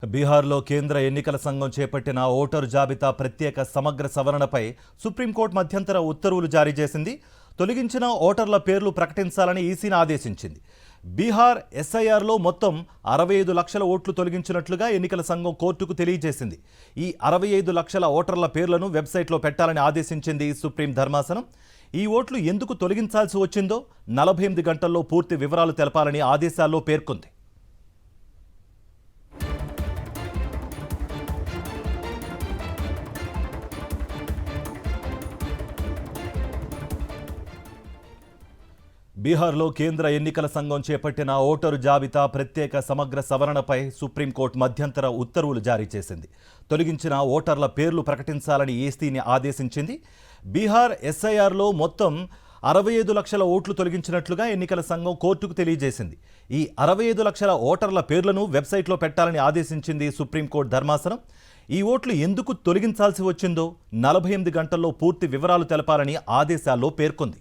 బీహార్లో కేంద్ర ఎన్నికల సంఘం చేపట్టిన ఓటరు జాబితా ప్రత్యేక సమగ్ర సవరణపై సుప్రీంకోర్టు మధ్యంతర ఉత్తర్వులు జారీ చేసింది. తొలగించిన ఓటర్ల పేర్లు ప్రకటించాలని ఈసీని ఆదేశించింది. బీహార్ ఎస్ఐఆర్లో మొత్తం 65 లక్షల ఓట్లు తొలగించినట్లుగా ఎన్నికల సంఘం కోర్టుకు తెలియజేసింది. ఈ 65 లక్షల ఓటర్ల పేర్లను వెబ్సైట్లో పెట్టాలని ఆదేశించింది సుప్రీం ధర్మాసనం. ఈ ఓట్లు ఎందుకు తొలగించాల్సి వచ్చిందో 48 గంటల్లో పూర్తి వివరాలు తెలపాలని ఆదేశాల్లో పేర్కొంది. బీహార్లో కేంద్ర ఎన్నికల సంఘం చేపట్టిన ఓటరు జాబితా ప్రత్యేక సమగ్ర సవరణపై సుప్రీంకోర్టు మధ్యంతర ఉత్తర్వులు జారీ చేసింది. తొలగించిన ఓటర్ల పేర్లు ప్రకటించాలని ఈసీని ఆదేశించింది. బీహార్ ఎస్ఐఆర్లో మొత్తం 65 లక్షల ఓట్లు తొలగించినట్లుగా ఎన్నికల సంఘం కోర్టుకు తెలియజేసింది. ఈ 65 లక్షల ఓటర్ల పేర్లను వెబ్సైట్లో పెట్టాలని ఆదేశించింది సుప్రీంకోర్టు ధర్మాసనం. ఈ ఓట్లు ఎందుకు తొలగించాల్సి వచ్చిందో 48 గంటల్లో పూర్తి వివరాలు తెలపాలని ఆదేశాల్లో పేర్కొంది.